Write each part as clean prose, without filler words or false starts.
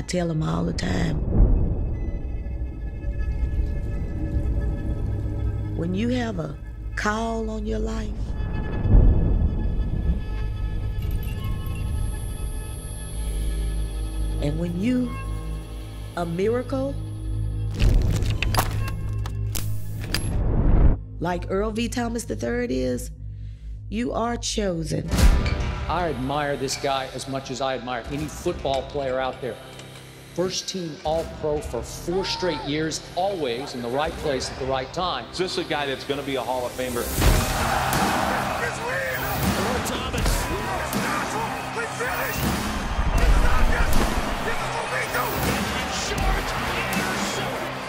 I tell them all the time. When you have a call on your life, and when you a miracle, like Earl Thomas III is, you are chosen. I admire this guy as much as I admire any football player out there. First team All-Pro for 4 straight years, always in the right place at the right time. Is this a guy that's going to be a Hall of Famer? It's real! Earl Thomas. We finished! It's not this! This is what we do! Getlin short!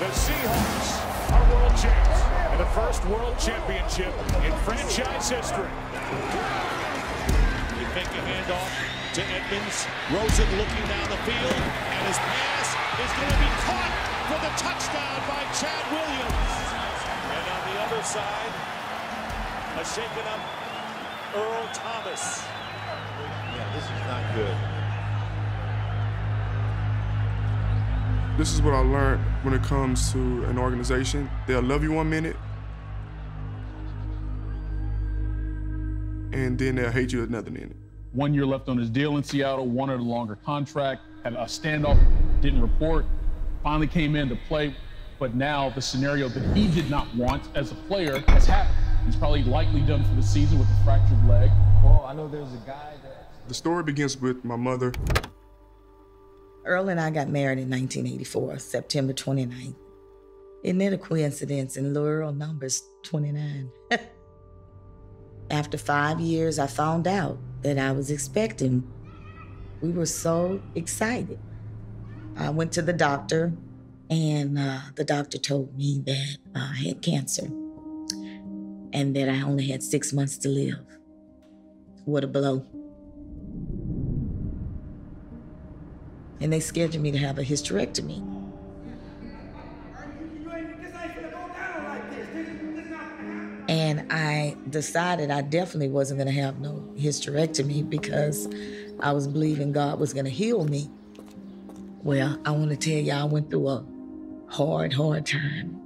The Seahawks are world champs and the first world championship in franchise history. They make a handoff to Edmonds. Rosen looking down the field, and his pass is going to be caught for the touchdown by Chad Williams. And on the other side, a shaken up Earl Thomas. Yeah, this is not good. This is what I learned when it comes to an organization. They'll love you one minute, and then they'll hate you another minute. 1 year left on his deal in Seattle, wanted a longer contract, had a standoff, didn't report, finally came in to play, but now the scenario that he did not want as a player has happened. He's probably likely done for the season with a fractured leg. Well, I know there's a guy that... The story begins with my mother. Earl and I got married in 1984, September 29th. Isn't it a coincidence? And little Earl number's 29. After 5 years, I found out that I was expecting. We were so excited. I went to the doctor, and the doctor told me that I had cancer and that I only had 6 months to live. What a blow. And they scheduled me to have a hysterectomy. And I decided I definitely wasn't gonna have no hysterectomy because I was believing God was gonna heal me. Well, I wanna tell you, I went through a hard time.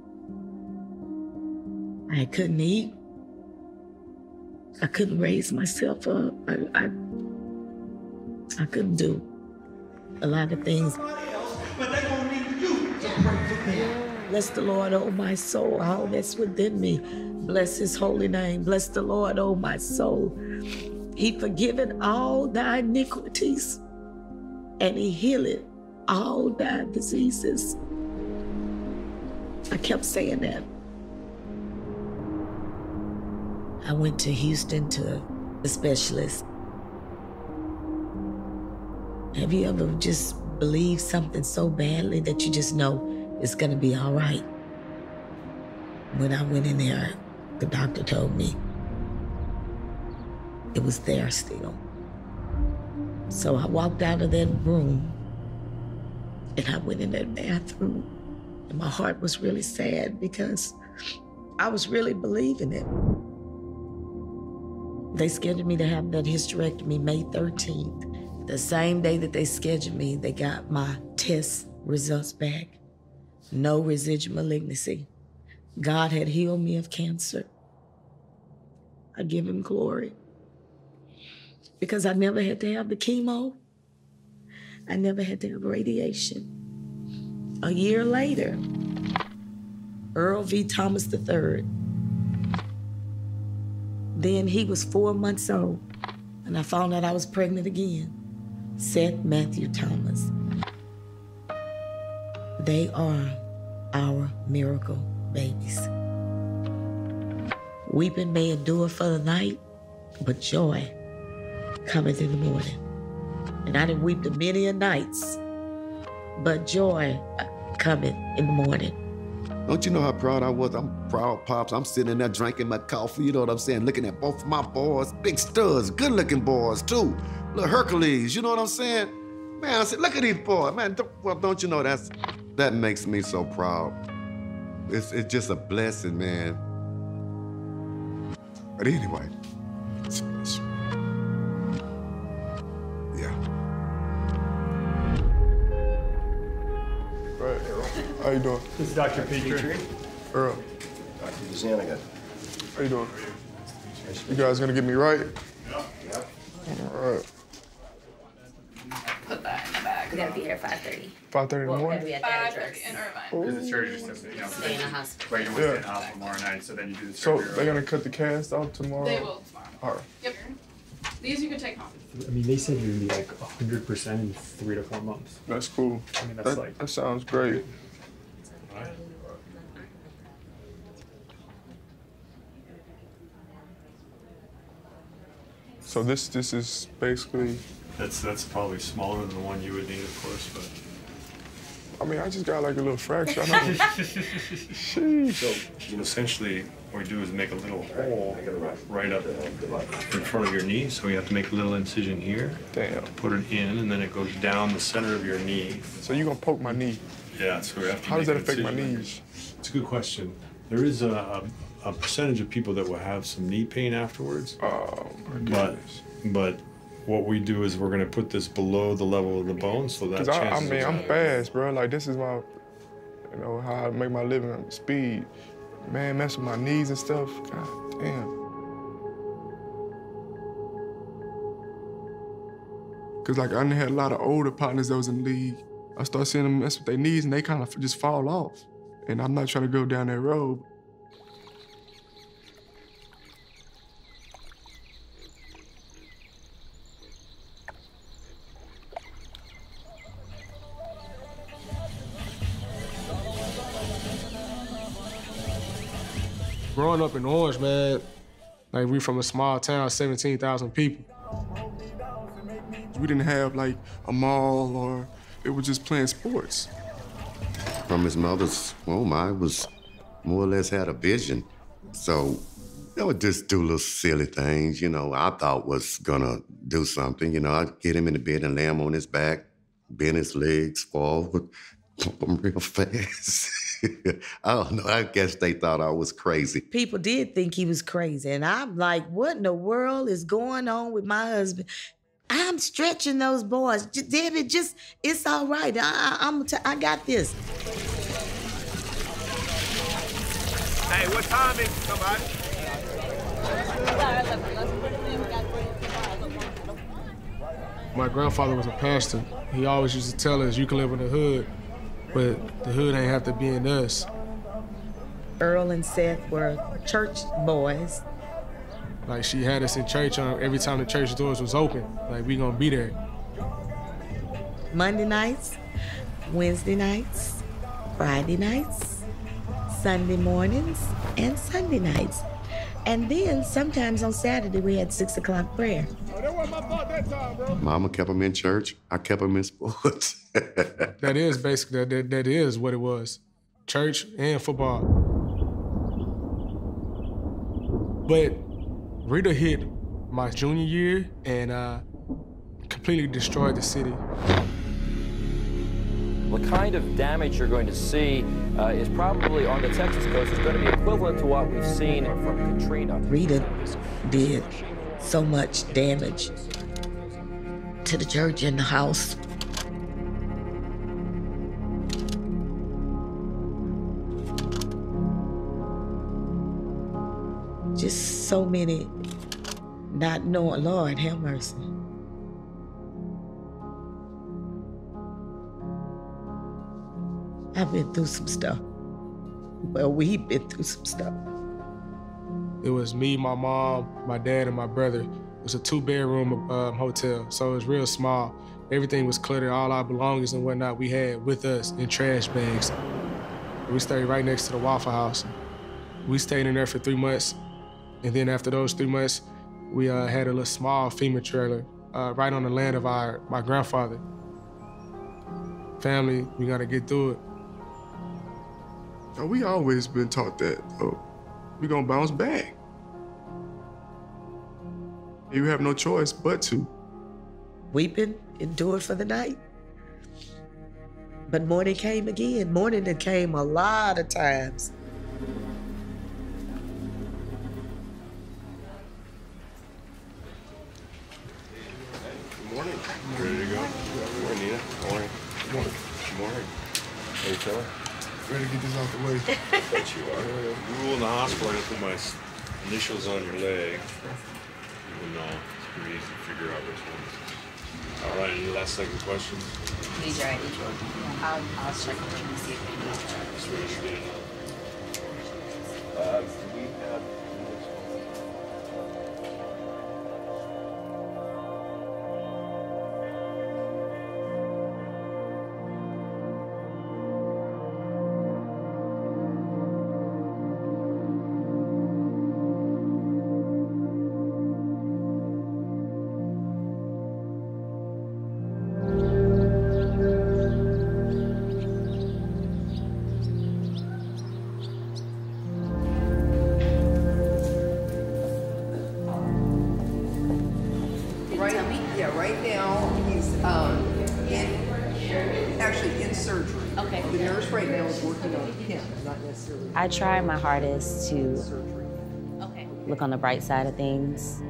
I couldn't eat. I couldn't raise myself up. I couldn't do a lot of things. But they gonna need you to pray for them. Bless the Lord, oh my soul, all that's within me. Bless his holy name. Bless the Lord, oh my soul. He forgiven all thy iniquities, and he healeth all thy diseases. I kept saying that. I went to Houston to the specialist. Have you ever just believed something so badly that you just know it's gonna be all right? When I went in there, the doctor told me it was there still. So I walked out of that room and I went in that bathroom, and my heart was really sad because I was really believing it. They scheduled me to have that hysterectomy May 13th. The same day that they scheduled me, they got my test results back. No residual malignancy. God had healed me of cancer. I give him glory. Because I never had to have the chemo. I never had to have radiation. A year later, Earl Thomas III. Then he was 4 months old, and I found out I was pregnant again. Seth Matthew Thomas. They are our miracle babies. Weeping may endure for the night, but joy cometh in the morning. And I didn't weep the many a nights, but joy cometh in the morning. Don't you know how proud I was? I'm proud, Pops. I'm sitting in there drinking my coffee, you know what I'm saying? Looking at both of my boys, big studs, good-looking boys, too. Little Hercules, you know what I'm saying? Man, I said, look at these boys. Man, don't you know that makes me so proud. It's just a blessing, man. But anyway, yeah. How you doing? This is Dr. Petrie. Earl. Dr. Janina. How you doing? You guys gonna get me right? Yep. All right. Put that in the bag. We gotta be here at 5:30. 5:30 in the morning? We at the address. in Irvine. Because the surgery just stay in the hospital. But you want to stay in the hospital tomorrow night, so then you do the So surgery. they're gonna cut the cast off tomorrow? They will tomorrow. All right. Yep. These you can take home. I mean, they said you're gonna be like 100% in 3 to 4 months. That's cool. I mean, that's that sounds great. So this is basically. That's probably smaller than the one you would need, of course, but. I mean, I just got like a little fracture. Sheesh. So essentially, what we do is make a little hole right up in front of your knee. So we have to make a little incision here. Damn. Put it in, and then it goes down the center of your knee. So you're gonna poke my knee? Yeah. So we have to. How does that make an affect my incision. knees? It's a good question. There is a percentage of people that will have some knee pain afterwards. Oh my goodness. But what we do is we're gonna put this below the level of the bone, so that. I mean, I'm fast, bro. Like this is my, you know, how I make my living. Speed, man. Mess with my knees and stuff. God damn. Cause like I done had a lot of older partners that was in the league. I started seeing them mess with their knees and they kind of just fall off. And I'm not trying to go down that road. Growing up in Orange, man, like we from a small town, 17,000 people. We didn't have like a mall or it was just playing sports. From his mother's womb, I was more or less had a vision. So I would just do little silly things, you know, I thought was gonna do something. You know, I'd get him in the bed and lay him on his back, bend his legs forward, pump him real fast. I don't know, I guess they thought I was crazy. People did think he was crazy, and I'm like, what in the world is going on with my husband? I'm stretching those boys. Debbie, it's all right. I got this. Hey, what time is it, somebody? My grandfather was a pastor. He always used to tell us, you can live in the hood, but the hood ain't have to be in us. Earl and Seth were church boys. Like she had us in church every time the church doors was open. Like we gonna be there. Monday nights, Wednesday nights, Friday nights, Sunday mornings, and Sunday nights. And then sometimes on Saturday we had 6 o'clock prayer. Oh, that wasn't my fault that time, bro. Mama kept him in church, I kept him in sports. That is basically, that is what it was. Church and football. But Rita hit my junior year and completely destroyed the city. The kind of damage you're going to see is probably on the Texas coast is going to be equivalent to what we've seen from Katrina. Rita did so much damage to the church and the house. Just so many not knowing, Lord, have mercy. I've been through some stuff. Well, we've been through some stuff. It was me, my mom, my dad, and my brother. It was a 2-bedroom hotel, so it was real small. Everything was cluttered, all our belongings and whatnot we had with us in trash bags. We stayed right next to the Waffle House. We stayed in there for 3 months, and then after those 3 months, we had a little small FEMA trailer right on the land of my grandfather. Family, we gotta get through it. We always been taught that, we gonna bounce back. You have no choice but to. Weeping, endured for the night. But morning came again. Morning that came a lot of times. Good morning. Ready to go? Good morning, Nina. Good morning. Good morning. Good morning. How you feeling? Ready to get this out the way. Bet you are. Rule in the hospital, I gotta put my initials on your leg. Even though it's pretty easy to figure out which ones. All right, any last second questions? These are at each one. I'll check with them and see if they need Just ready to get it. We have. Right now he's actually in surgery. Okay. The nurse right now is working on him, not necessarily. I try my hardest to look on the bright side of things.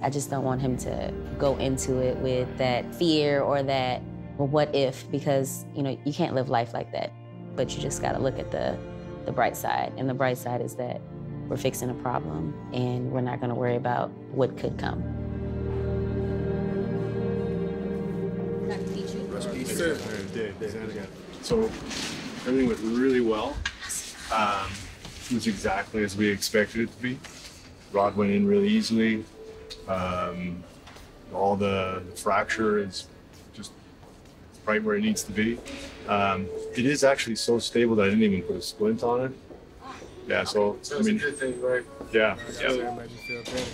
I just don't want him to go into it with that fear or that, well, what if? Because, you know, you can't live life like that. But you just gotta look at the bright side. And the bright side is that we're fixing a problem and we're not gonna worry about what could come. So everything went really well. It was exactly as we expected it to be. Rod went in really easily. All the fracture is just right where it needs to be. It is actually so stable that I didn't even put a splint on it. Yeah, so I mean, good thing, right? Yeah. That made me feel better.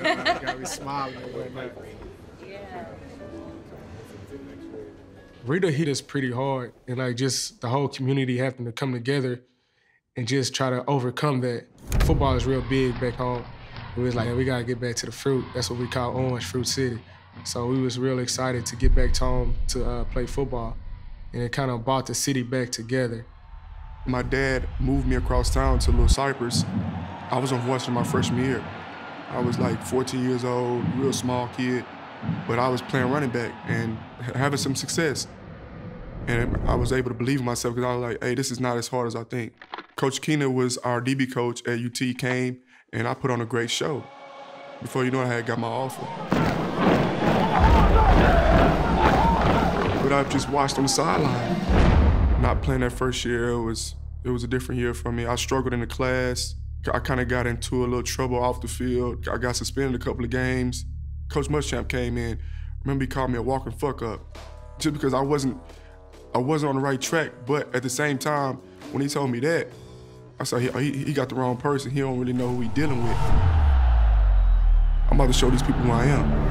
I gotta be smiling right now. Rita hit us pretty hard, and like just the whole community having to come together and just try to overcome that. Football is real big back home. It was like, we gotta get back to the fruit. That's what we call Orange, Fruit City. So we was real excited to get back to home to play football, and it kind of brought the city back together. My dad moved me across town to Little Cypress. I was on varsity my freshman year. I was like 14 years old, real small kid, but I was playing running back and having some success. And I was able to believe in myself because I was like, hey, this is not as hard as I think. Coach Keena was our DB coach at UT, came, and I put on a great show. Before you know it, I had got my offer. But I just watched on the sideline. Not playing that first year, it was a different year for me. I struggled in the class. I kind of got into a little trouble off the field. I got suspended a couple of games. Coach Muschamp came in. Remember, he called me a walking fuck up, just because I wasn't on the right track. But at the same time, when he told me that, I said, he got the wrong person. He don't really know who he dealing with. I'm about to show these people who I am.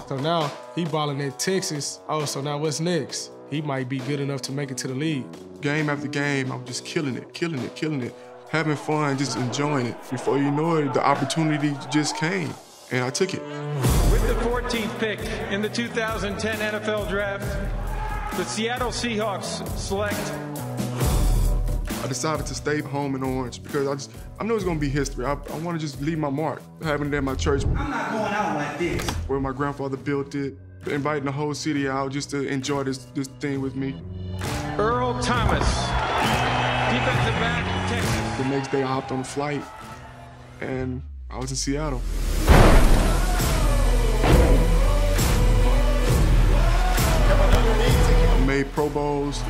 So now he balling at Texas. Oh, so now what's next? He might be good enough to make it to the league. Game after game, I'm just killing it. Having fun, just enjoying it. Before you know it, the opportunity just came, and I took it. With the 14th pick in the 2010 NFL Draft, the Seattle Seahawks select. I decided to stay home in Orange because I know it's gonna be history. I want to just leave my mark. Having it at my church. I'm not going out like this. Where my grandfather built it, inviting the whole city out just to enjoy this thing with me. Earl Thomas, defensive back, Texas. The next day I hopped on a flight and I was in Seattle. I made Pro Bowls.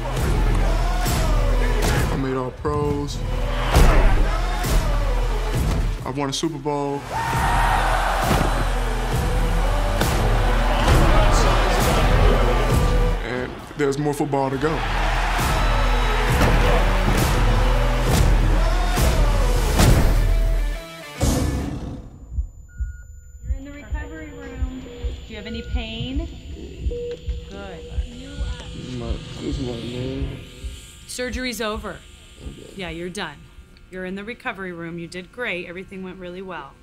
I made all pros. I won a Super Bowl. And there's more football to go. You're in the recovery room. Do you have any pain? Good. Surgery's over. Yeah, you're done. You're in the recovery room. You did great. Everything went really well.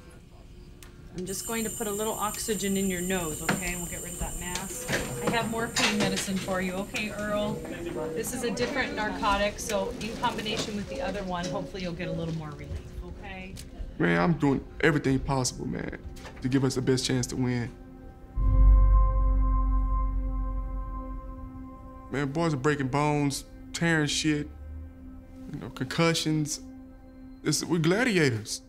I'm just going to put a little oxygen in your nose, okay? And we'll get rid of that mask. I have more pain medicine for you. Okay, Earl. This is a different narcotic, so in combination with the other one, hopefully you'll get a little more relief, okay? Man, I'm doing everything possible, man, to give us the best chance to win. Man, boys are breaking bones, tearing shit, you know, concussions. We're gladiators.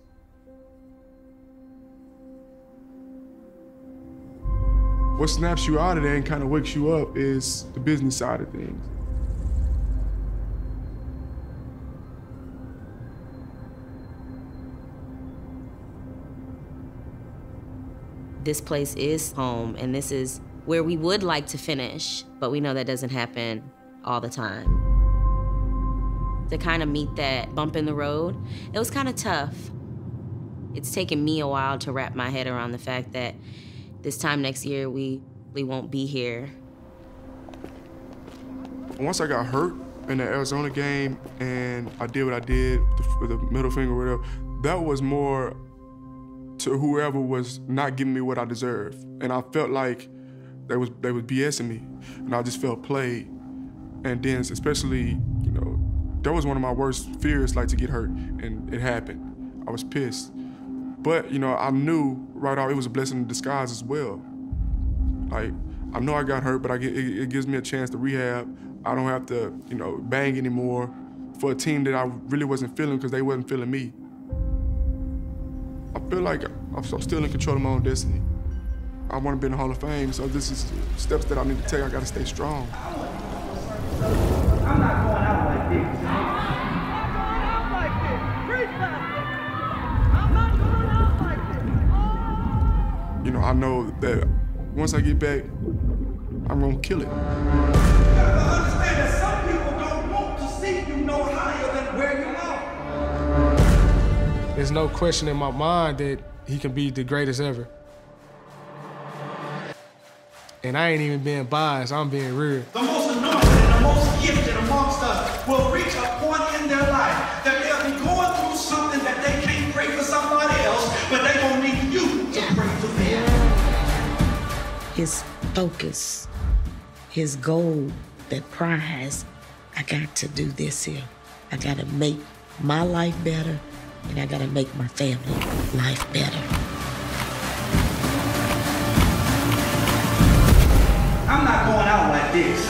What snaps you out of there and kind of wakes you up is the business side of things. This place is home, and this is where we would like to finish, but we know that doesn't happen all the time. To kind of meet that bump in the road, it was kind of tough. It's taken me a while to wrap my head around the fact that this time next year, we won't be here. Once I got hurt in the Arizona game and I did what I did with the middle finger or whatever, that was more to whoever was not giving me what I deserved. And I felt like they was BSing me, and I just felt played. And then especially, you know, that was one of my worst fears, like to get hurt, and it happened. I was pissed. But, you know, I knew right off it was a blessing in disguise as well. Like, I know I got hurt, but it gives me a chance to rehab. I don't have to, you know, bang anymore for a team that I really wasn't feeling because they wasn't feeling me. I feel like I'm still in control of my own destiny. I want to be in the Hall of Fame, so this is steps that I need to take. I got to stay strong. I'm not going out like this. I'm not going out like this. I'm not going out like this. You know, I know that once I get back, I'm gonna kill it. You gotta understand that some people don't want to see you no higher than where you are. There's no question in my mind that he can be the greatest ever. And I ain't even being biased, I'm being real. The most anointed and the most gifted amongst us will reach a point in their life that they'll be going through something that they can't pray for somebody else, but they gonna need you to pray for them. His focus, his goal, that prize, I got to do this here. I gotta make my life better, and I gotta make my family life better. I'm not going out like this.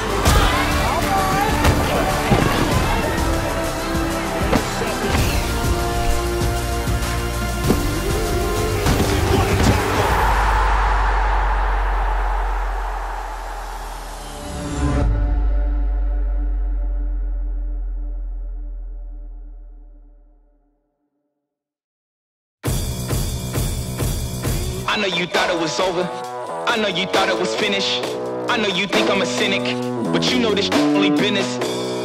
I know you thought it was over. I know you thought it was finished. I know you think I'm a cynic, but you know this only business.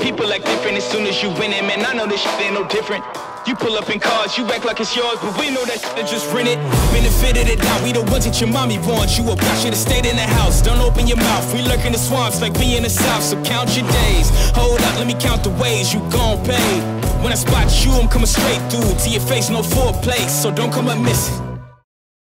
People act different as soon as you win it, man. I know this shit ain't no different. You pull up in cars, you act like it's yours, but we know that shit just rent it. Benefited it now, we the ones that your mommy wants you up. I should've stayed in the house, don't open your mouth. We lurk in the swamps like we in the south, so count your days. Hold up, let me count the ways you gon' pay. When I spot you, I'm coming straight through to your face, no foreplay, so don't come up missing.